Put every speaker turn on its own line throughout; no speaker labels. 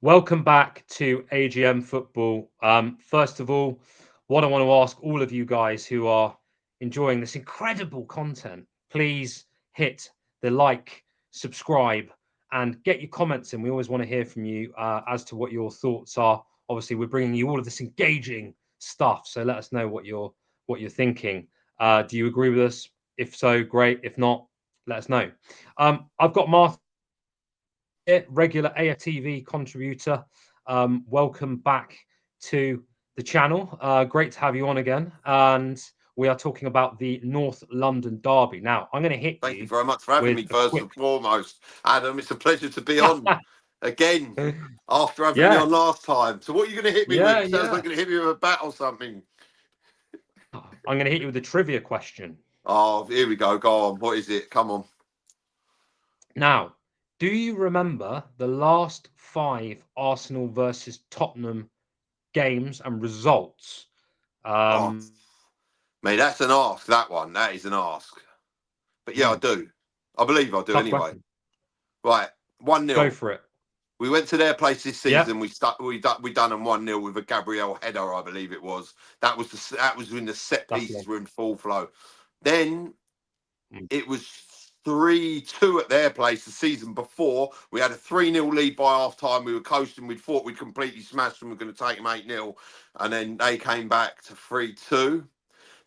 Welcome back to AGM Football. First of all, what I want to ask all of you guys who are enjoying this incredible content, please hit the like, subscribe, and get your comments in. We always want to hear from you as to what your thoughts are. Obviously, we're bringing you all of this engaging stuff, so let us know what you're thinking. Do you agree with us? If so, great. If not, let us know. I've got Martha, regular AFTV contributor. Welcome back to the channel. Great to have you on again. And we are talking about the North London Derby. Now, I'm going to hit
Thank you
you
very much for having
with
me,
a
first
quick.
and foremost. Adam, it's a pleasure to be on again after having me
Yeah,
on last time. So what are you going to hit me
yeah,
with? Sounds like
yeah.
you're going to hit me with a bat or something.
I'm going to hit you with a trivia question.
Oh, here we go. Go on. What is it? Come on.
Now, do you remember the last 5 Arsenal versus Tottenham games and results?
Oh, mate, that's an ask, that one. That is an ask. But yeah, I
Hmm,
do. I believe I do
tough
anyway.
question.
Right. 1
Go
0.
for it.
We went to their place this
Yeah.
season. We done them 1-0 with a Gabriel header, I believe it was. That was when the set
That's
pieces
long.
were in full flow. Then
Mm.
it was 3-2 at their place the season before. We had a 3-0 lead by half time. We were coasting. We thought we'd completely smashed them. We were going to take them 8-0. And then they came back to 3-2.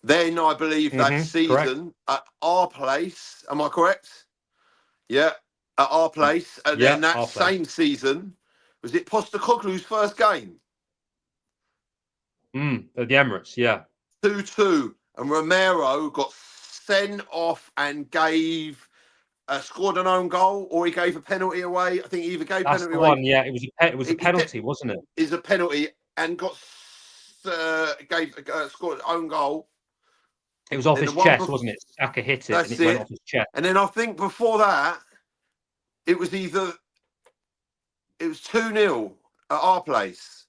Then I believe that
Correct.
season at our place, am I correct? Yeah, at our place. And
Yeah,
then that
our place.
same season, was it Postecoglou's first game?
At the Emirates, yeah.
2-2. And Romero got sent off and scored an own goal, or he gave a penalty away. I think he either gave
That's
penalty
the
away.
one. Yeah, it was a penalty, wasn't it?
Is a penalty and got scored an own goal.
It was off
Then the
his
one
chest, wasn't it? Saka hit it and
that's
it went
it.
off his chest.
And then I think before that, it was 2-0 at our place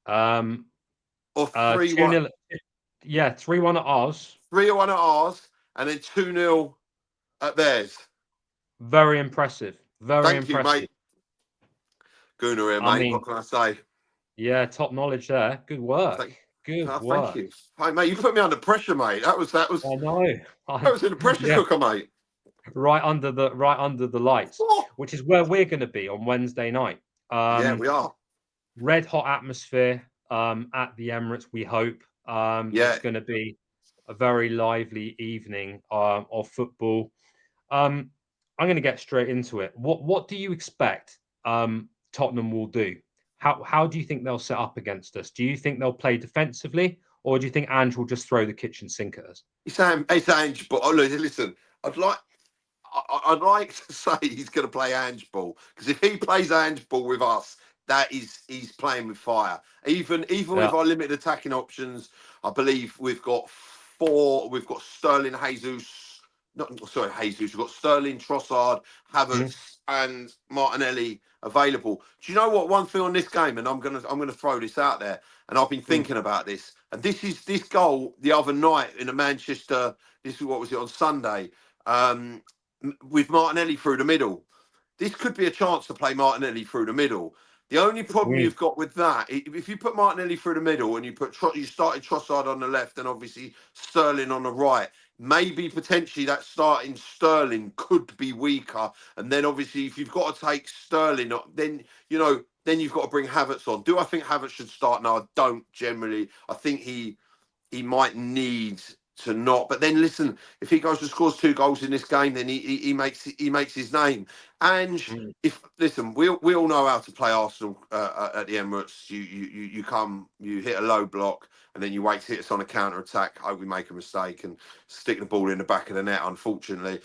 Um,
or
2
3-1.
0. Yeah, 3-1 at ours.
3-1 at ours, and then 2-0 at theirs.
Very impressive. Very
Thank you,
impressive.
mate. Gooner here,
I
mate. What
mean,
can I say?
yeah, top knowledge there. Good work.
Thank,
Good
thank
work.
you. Hey, mate, you put me under pressure, mate. That was
I know.
that was in the pressure
Yeah,
cooker, mate.
right under the lights,
Oh.
which is where we're going to be on Wednesday night.
Yeah, we are.
Red hot atmosphere at the Emirates, we hope. It's
Yeah,
going to be a very lively evening of football. I'm going to get straight into it. What do you expect Tottenham will do? How do you think they'll set up against us? Do you think they'll play defensively, or do you think Ange will just throw the kitchen sink at us?
it's Ange, but oh, listen, I'd like to say he's going to play Ange ball, because if he plays Ange ball with us, he's playing with fire. Even
Yeah.
with our limited attacking options, I believe we've got four. We've got Sterling, Jesus. Not sorry, Jesus. We've got Sterling, Trossard,
Mhm.
Havertz, and Martinelli available. Do you know what? One thing on this game, and I'm gonna throw this out there, and I've been
Mm.
thinking about this. And this goal the other night in the Manchester. This is what was it on Sunday? With Martinelli through the middle. This could be a chance to play Martinelli through the middle. The only problem
Mm.
you've got with that, if you put Martinelli through the middle and you started Trossard on the left and obviously Sterling on the right, maybe potentially that starting Sterling could be weaker. And then obviously if you've got to take Sterling, then then you've got to bring Havertz on. Do I think Havertz should start? No, I don't generally. I think he might need to not. But then listen, if he goes and scores 2 goals in this game, then he makes his name. And
Mm.
if listen, we all know how to play Arsenal at the Emirates. You come, you hit a low block, and then you wait to hit us on a counter attack. Hope we make a mistake and stick the ball in the back of the net. Unfortunately,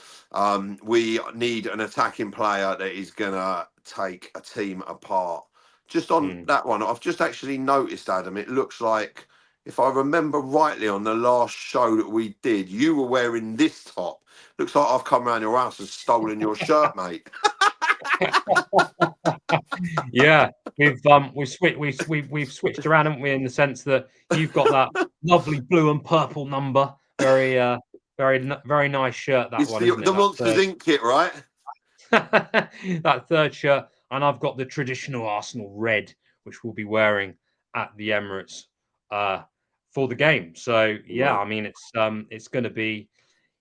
we need an attacking player that is gonna take a team apart. Just on
Mm.
that one, I've just actually noticed, Adam. It looks like, if I remember rightly, on the last show that we did, you were wearing this top. Looks like I've come around your house and stolen your shirt, mate.
Yeah, we've switched around, haven't we? In the sense that you've got that lovely blue and purple number, very nice shirt. That
It's
one, isn't it?
the Monsters Inc. kit, right?
That third shirt. and I've got the traditional Arsenal red, which we'll be wearing at the Emirates uh, for the game. So yeah,
Right.
I mean it's going to be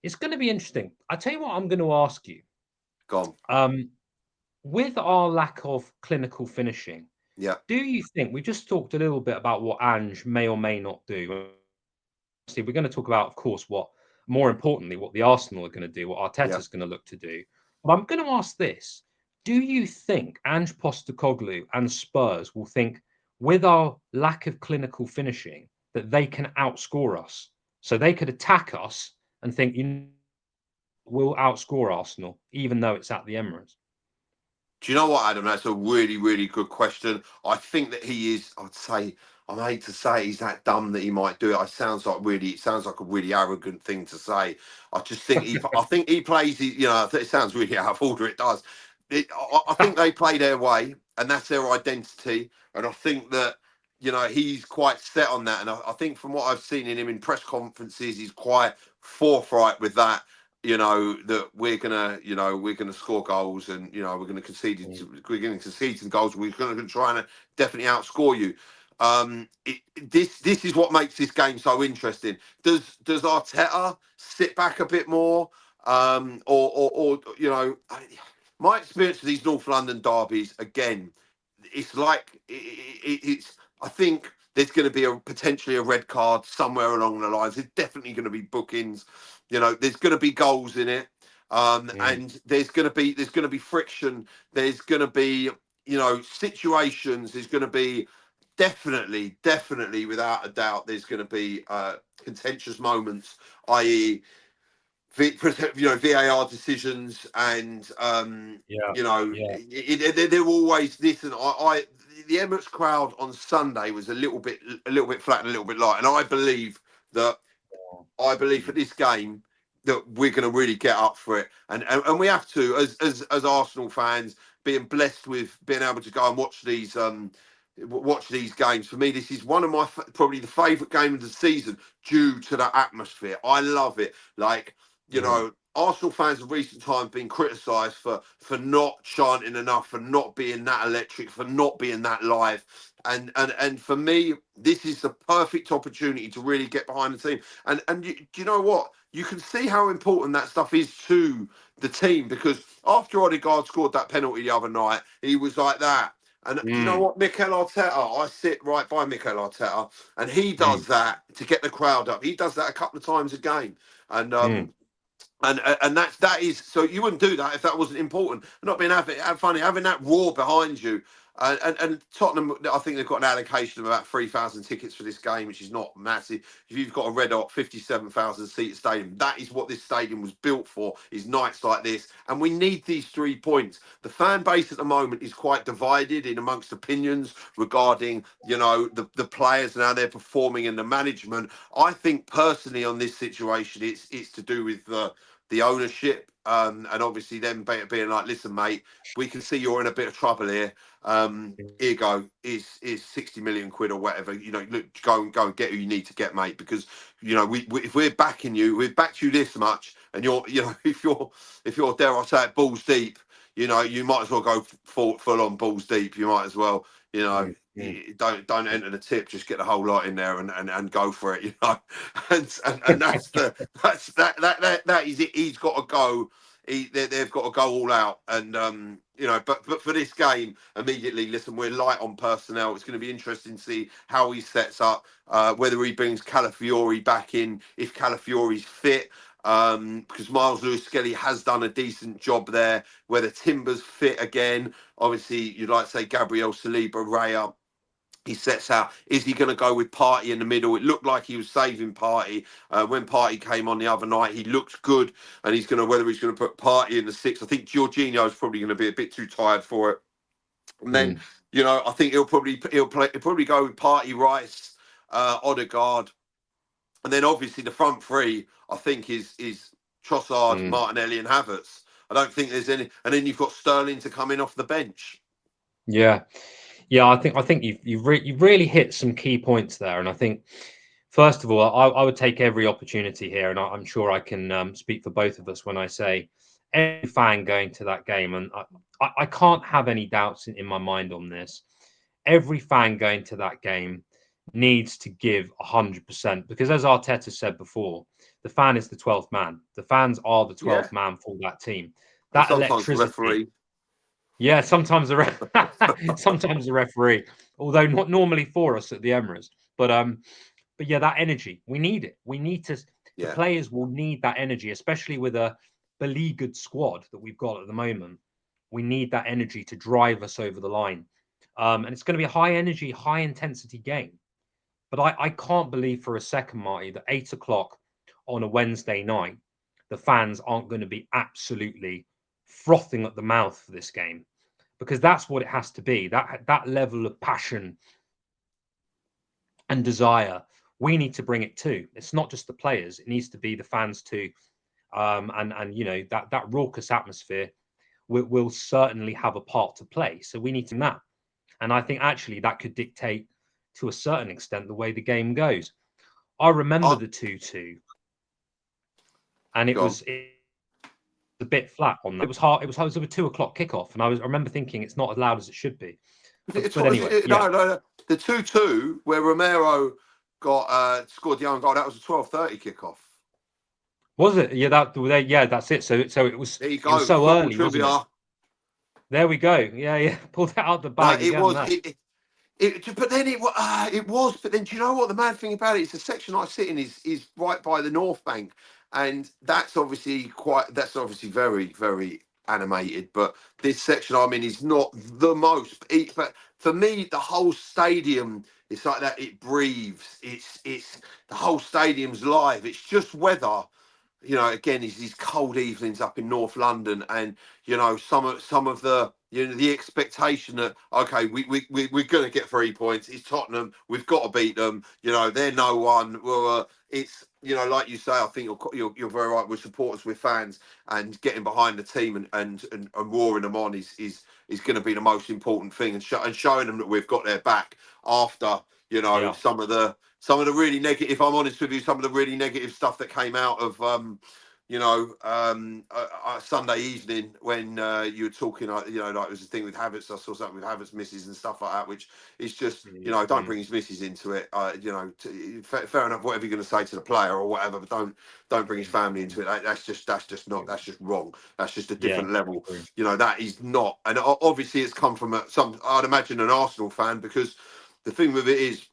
interesting. I tell you what, I'm going to ask you.
Gone.
Um, with our lack of clinical finishing,
Yeah.
do you think we just talked a little bit about what Ange may or may not do? See, we're going to talk about, of course, what more importantly, what the Arsenal are going to do, what
Yeah.
Arteta's going to look to do. But I'm going to ask this: do you think Ange Postecoglou and Spurs will think, with our lack of clinical finishing, that they can outscore us? So they could attack us and think, you know, we'll outscore Arsenal, even though it's at the Emirates.
Do you know what, Adam? That's a really, really good question. I think that he is. I'd say I hate to say he's that dumb that he might do it. It sounds like a really arrogant thing to say. I just think I think he plays. You know, it sounds really out of order. It does. I think they play their way, and that's their identity. And I think that he's quite set on that. And I think from what I've seen in him in press conferences, he's quite forthright with that. That we're gonna score goals, and
Mm,
we're gonna concede some goals. We're gonna try and definitely outscore you. This is what makes this game so interesting. Does Arteta sit back a bit more, or my experience of these North London derbies again, it's like it's. I think there's going to be potentially a red card somewhere along the lines. There's definitely going to be bookings. There's going to be goals in it,
mm,
and there's going to be friction. There's going to be situations. There's going to be definitely, without a doubt, there's going to be contentious moments, i.e., VAR decisions, and
yeah, yeah,
they're always this. And the Emirates crowd on Sunday was a little bit flat and a little bit light, and that I believe for
mm,
this game that we're going to really get up for it, and we have to, as Arsenal fans, being blessed with being able to go and watch these games. For me, this is one of my probably the favourite game of the season due to the atmosphere. I love it. Like
mm,
Arsenal fans of recent times been criticised for not chanting enough, for not being that electric, for not being that live. And for me, this is the perfect opportunity to really get behind the team. And do you know what? You can see how important that stuff is to the team, because after Odegaard scored that penalty the other night, he was like that. And do you know
mm,
what, Mikel Arteta? I sit right by Mikel Arteta, and he
mm,
does that to get the crowd up. He does that a couple of times a game, and
mm,
that is, so you wouldn't do that if that wasn't important. Not being funny, having that roar behind you. And Tottenham, I think they've got an allocation of about 3,000 tickets for this game, which is not massive. If you've got a red hot 57,000 seat stadium, that is what this stadium was built for, is nights like this. And we need these 3 points. The fan base at the moment is quite divided in amongst opinions regarding, the players and how they're performing and the management. I think personally on this situation, it's to do with the ownership, and obviously them being like, listen, mate, we can see you're in a bit of trouble here. Here you go, is 60 million quid or whatever. Look, go and get who you need to get, mate, because we if we're backing you, we've backed you this much, and you're if you're dare I say it, balls deep. You might as well go full on balls deep. You might as well,
mm, mm.
don't enter the tip, just get the whole lot in there and go for it. And that is it. He's got to go. They've got to go all out, and but for this game immediately, listen, we're light on personnel. It's going to be interesting to see how he sets up, whether he brings Calafiori back in, if Calafiori's fit, because Miles Lewis-Skelly has done a decent job there. Whether Timber's fit again, obviously you'd like to say Gabriel Saliba, Raya. He sets out. Is he going to go with Party in the middle? It looked like he was saving Party when Party came on the other night. He looked good, and whether he's going to put Party in the six. I think Jorginho is probably going to be a bit too tired for it. And then
Mm,
I think he'll probably go with Party, Rice, Odegaard, and then obviously the front three. I think is Trossard,
mm.
Martinelli, and Havertz. I don't think there's any, and then you've got Sterling to come in off the bench.
Yeah, yeah. I think you've really hit some key points there, and I think first of all, I would take every opportunity here, and I'm sure I can speak for both of us when I say every fan going to that game, and I can't have any doubts in my mind on this. Every fan going to that game needs to give 100% because, as Arteta said before, the fan is the 12th man. The fans are the
Yeah,
12th man for that team.
and
That
sometimes the
electricity.
referee.
Yeah, sometimes sometimes the referee, although not normally for us at the Emirates. But yeah, that energy we need it. We need to. The
Yeah.
players will need that energy, especially with a beleaguered squad that we've got at the moment. We need that energy to drive us over the line, and it's going to be a high energy, high intensity game. But I can't believe for a second, Marty, that 8 o'clock on a Wednesday night, the fans aren't going to be absolutely frothing at the mouth for this game because that's what it has to be. That level of passion and desire, we need to bring it too. It's not just the players; it needs to be the fans too. And that raucous atmosphere will certainly have a part to play. So we need to that, and I think actually that could dictate to a certain extent the way the game goes. I remember
I,
the 2-2, and it
go on.
was a bit flat on that. It was hard. It was a 2 o'clock kickoff, and I remember thinking it's not as loud as it should be. But anyway, yeah.
No. The 2-2 where Romero got scored the own goal. That was a 12:30 kickoff.
Was it? Yeah, yeah, that's it. So it was
There you
it was
go.
so
Football
early, wasn't it?
trivia.
There we go. Yeah, yeah. Pulled that out the
No,
bag
it
again
was.
there.
But then it was. But then, do you know what the mad thing about it is? The section I sit in is right by the North Bank, and that's obviously quite. That's obviously very animated. But this section I'm in is not the most. But for me, the whole stadium is like that. It breathes. It's the whole stadium's live. It's just weather. Again, is these cold evenings up in North London, and some of the the expectation that okay, we're going to get 3 points. It's Tottenham, we've got to beat them. They're no one. Well, it's like you say, I think you're very right. With supporters, with fans, and getting behind the team and roaring them on is going to be the most important thing, and showing them that we've got their back after
Yeah.
some of the really negative. If I'm honest with you, some of the really negative stuff that came out of Sunday evening when you were talking, like it was the thing with Havertz. I saw something with Havertz misses and stuff like that, which is just don't
Mm.
bring his misses into it. Fair enough, whatever you're going to say to the player or whatever, but don't bring his family into it. That's just wrong. That's just a
Yeah.
different level.
Agree.
That is not, and obviously it's come from I'd imagine an Arsenal fan, because the thing with it is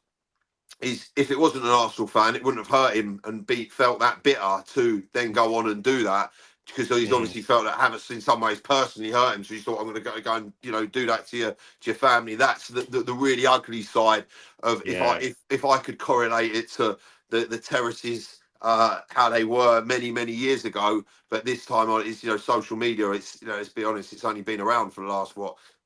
if it wasn't an Arsenal fan, it wouldn't have hurt him and felt that bitter to then go on and do that, because he's
Mm.
obviously felt that Havertz in some ways personally hurt him. So he thought, I'm going to go and do that to your family. That's the really ugly side of
Yeah.
if I could correlate it to the terraces. How they were many years ago, but this time on it's social media. It's let's be honest, it's only been around for the last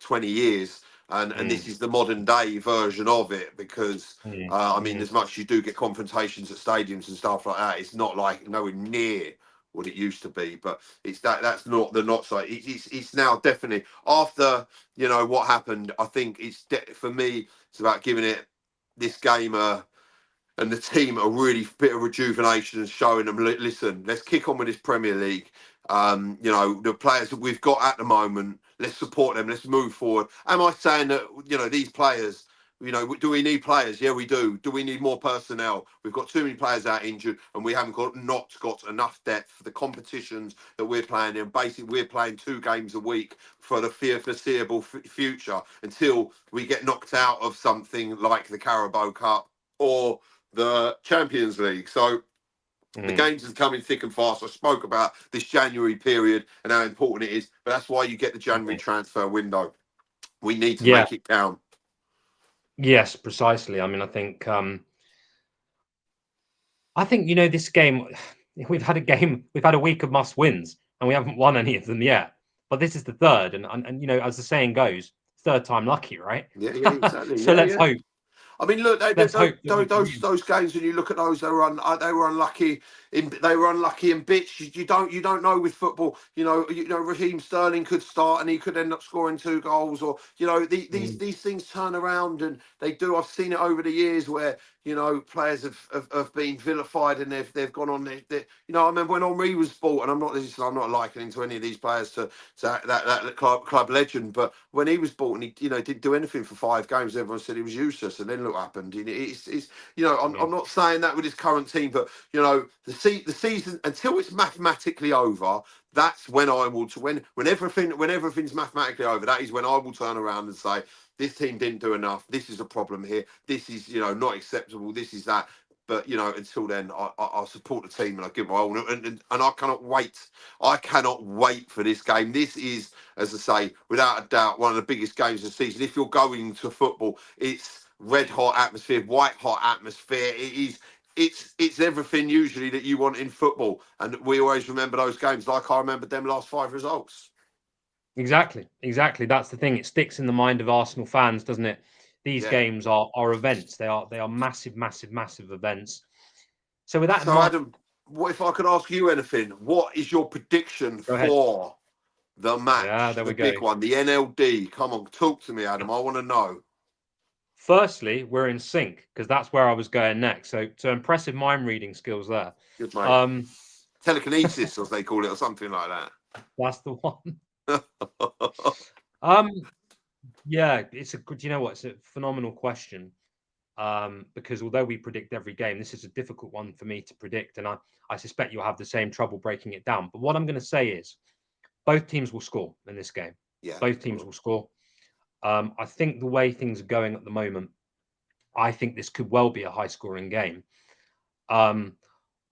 20 years, and
Mm.
this is the modern day version of it, because
Mm.
I mean,
Mm.
as much as you do get confrontations at stadiums and stuff like that, it's not like nowhere near what it used to be. But that's not the not side. It's now definitely after what happened. I think for me, it's about giving it this game and the team a really bit of rejuvenation and showing them, listen, let's kick on with this Premier League. The players that we've got at the moment, let's support them, let's move forward. Am I saying that these players, do we need players? Yeah, we do. Do we need more personnel? We've got too many players out injured, and we haven't not got enough depth for the competitions that we're playing in. Basically, we're playing 2 games a week for the foreseeable future, until we get knocked out of something like the Carabao Cup or the Champions League. So the
Mm.
games are coming thick and fast. I spoke about this January period and how important it is, but that's why you get the January
Mm.
transfer window. We need to
Yeah.
make it count.
Yes, precisely. I mean, I think this game. We've had a week of must wins, and we haven't won any of them yet. But this is the third, and as the saying goes, third time lucky, right?
Yeah, exactly.
So
Yeah,
let's
yeah.
hope.
I mean, look,
Let's hope that we can
those
win.
those games, when you look at those, they were unlucky. They were unlucky in bits. You don't know with football. Raheem Sterling could start and he could end up scoring 2 goals, or these
Mm.
things turn around and they do. I've seen it over the years where you know, players have been vilified and they've gone on. You know, I remember when Henri was bought, and I'm not likening to any of these players to that club legend, but when he was bought and he didn't do anything for 5 games, everyone said he was useless, and then look what happened. It's I'm not saying that with his current team, but the season until it's mathematically over. That's when I will when everything's mathematically over. That is when I will turn around and say this team didn't do enough. This is a problem here. This is not acceptable. This is that. But until then, I'll support the team and I give my all. And I cannot wait. I cannot wait for this game. This is, as I say, without a doubt, one of the biggest games of the season. If you're going to football, it's red hot atmosphere, white hot atmosphere. It is. It's everything usually that you want in football, and we always remember those games like I remembered them last 5 results.
Exactly. That's the thing. It sticks in the mind of Arsenal fans, doesn't it? These
Yeah.
games are events. They are massive events. So with that in
So
mind,
Adam, what if I could ask you anything? What is your prediction
go ahead.
for the
Yeah,
match,
there
the
we go.
big one, the NLD? Come on, talk to me, Adam. I want to know.
Firstly, we're in sync because that's where I was going next. So impressive mind reading skills there.
Good mate.
Um,
Telekinesis, as they call it, or something like
that's the one.
that.
Um, yeah, it's a good. You know what? It's a phenomenal question. Because although we predict every game, this is a difficult one for me to predict, and I suspect you'll have the same trouble breaking it down. But what I'm going to say is, both teams will score in this game.
Yeah.
Both teams will score. I think the way things are going at the moment, I think this could well be a high-scoring game. Um,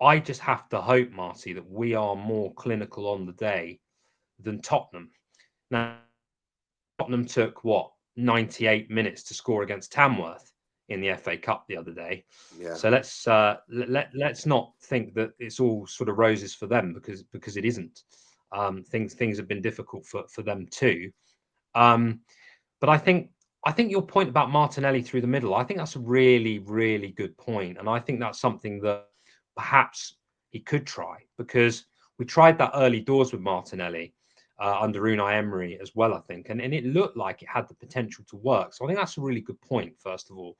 I just have to hope, Marty, that we are more clinical on the day than Tottenham. Now, Tottenham took what 98 minutes to score against Tamworth in the FA Cup the other day.
Yeah.
So let's not think that it's all sort of roses for them because it isn't. Things have been difficult for them too. But I think your point about Martinelli through the middle, I think that's a really good point, and I think that's something that perhaps he could try because we tried that early doors with Martinelli under Unai Emery as well, I think, and it looked like it had the potential to work. So I think that's a really good point. First of all,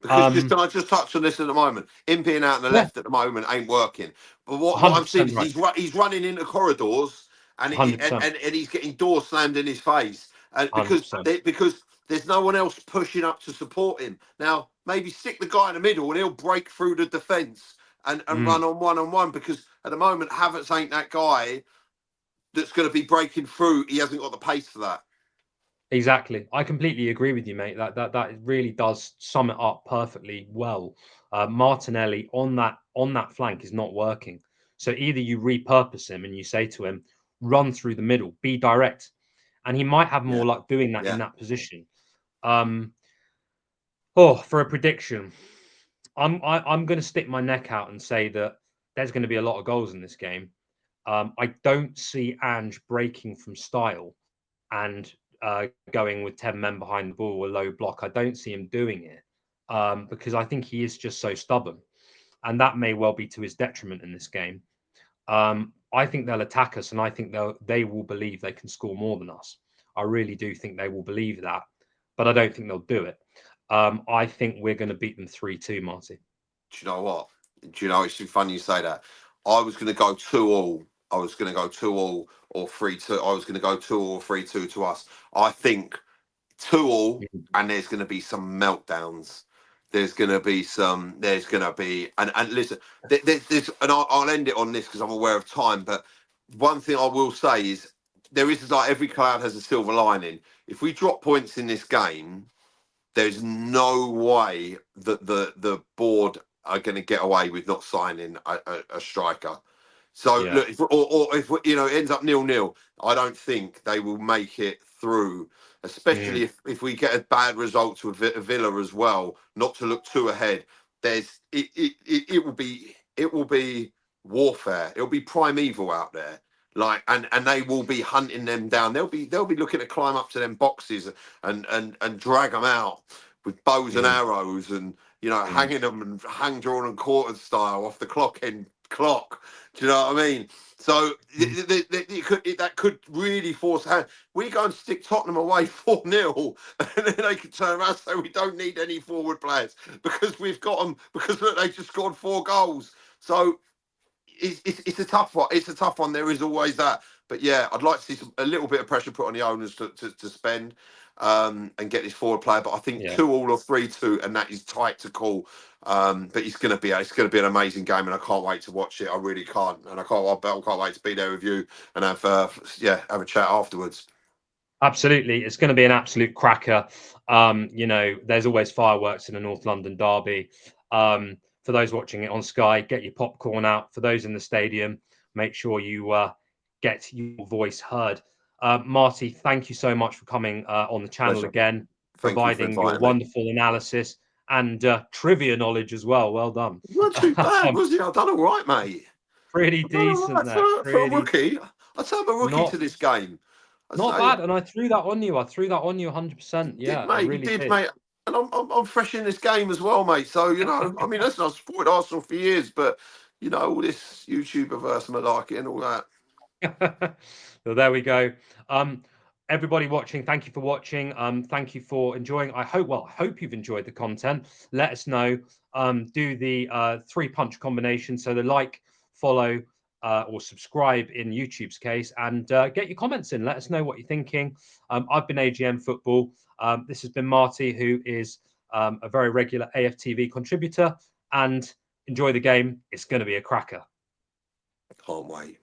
Because can I just touch on this at the moment? Him being out on the
yeah,
left at the moment ain't working. But what
100%
I'm seeing is
right,
he's running into corridors and
100%,
and he's getting doors slammed in his face, and
100%.
because there's no one else pushing up to support him. Now maybe stick the guy in the middle and he'll break through the defence and run on one. Because at the moment Havertz ain't that guy that's going to be breaking through. He hasn't got the pace for that.
Exactly. I completely agree with you, mate. That really does sum it up perfectly well. Martinelli on that flank is not working. So either you repurpose him and you say to him, run through the middle, be direct, and he might have more
Yeah,
luck doing that in
yeah.
that position. Um, for a prediction, I'm going to stick my neck out and say that there's going to be a lot of goals in this game. I don't see Ange breaking from style and going with 10 men behind the ball, a low block. I don't see him doing it because I think he is just so stubborn. And that may well be to his detriment in this game. I think they'll attack us and I think they will believe they can score more than us. I really do think they will believe that, but I don't think they'll do it. I think we're going to beat them 3-2, Marty.
Do you know what? Do you know it's funny you say that? I was going to go 2-2. I was going to go 2-2 or 3-2. I was going to go 2 or 3-2 to us. I think 2-2,
Mhm.
and there's going to be some meltdowns. There's going to be some. There's going to be and listen. There's and I'll end it on this because I'm aware of time. But one thing I will say is there is like every cloud has a silver lining. If we drop points in this game, there's no way that the board are going to get away with not signing a striker. So
Yeah.
look, or if it ends up 0-0, I don't think they will make it through. Especially
Mm.
if we get a bad result to a Villa as well. Not to look too ahead. It will be warfare. It'll be primeval out there. Like and they will be hunting them down. They'll be looking to climb up to them boxes and drag them out with bows and
Mm.
arrows and
Mm.
hanging them and hang drawn and quartered style off the clock end clock. Do you know what I mean? So that could really force a hand. We go and stick Tottenham away 4-0, and then they could turn around and say we don't need any forward players because we've got them, because look, they just scored 4 goals. So it's a tough one. It's a tough one. There is always that. But yeah, I'd like to see a little bit of pressure put on the owners to spend and get this forward player. But I think 2-2 or 3-2, and that is tight to call. But it's going to be an amazing game, and I can't wait to watch it. I really can't, and I can't wait to be there with you and have a chat afterwards.
Absolutely, it's going to be an absolute cracker. You know, there's always fireworks in a North London derby. For those watching it on Sky, get your popcorn out. For those in the stadium, make sure you get your voice heard. Marty, thank you so much for coming on the channel
Pleasure.
again,
Thank you for
providing your
inviting me.
wonderful analysis and trivia knowledge as well. Well done.
Not too bad, was it? I've done all right, mate.
Pretty
I've done all
decent
right
there.
for a
Pretty
rookie. I'd say I'm a rookie
not
to this game. I'd
not
say
bad. And I threw that on you. I threw that on you 100%.
did,
Yeah, I
mate. You
really
did,
did.
mate. And I'm fresh in this game as well, mate. So you know, I mean, listen, I've supported Arsenal for years, but you know, all this YouTuber malarkey and all that.
So there we go. Everybody watching, thank you for watching. Thank you for enjoying. I hope you've enjoyed the content. Let us know. Do the 3-punch combination. So the like, follow, or subscribe in YouTube's case, and get your comments in. Let us know what you're thinking. I've been AGM Football. This has been Marty, who is a very regular AFTV contributor. And enjoy the game. It's going to be a cracker.
Can't wait.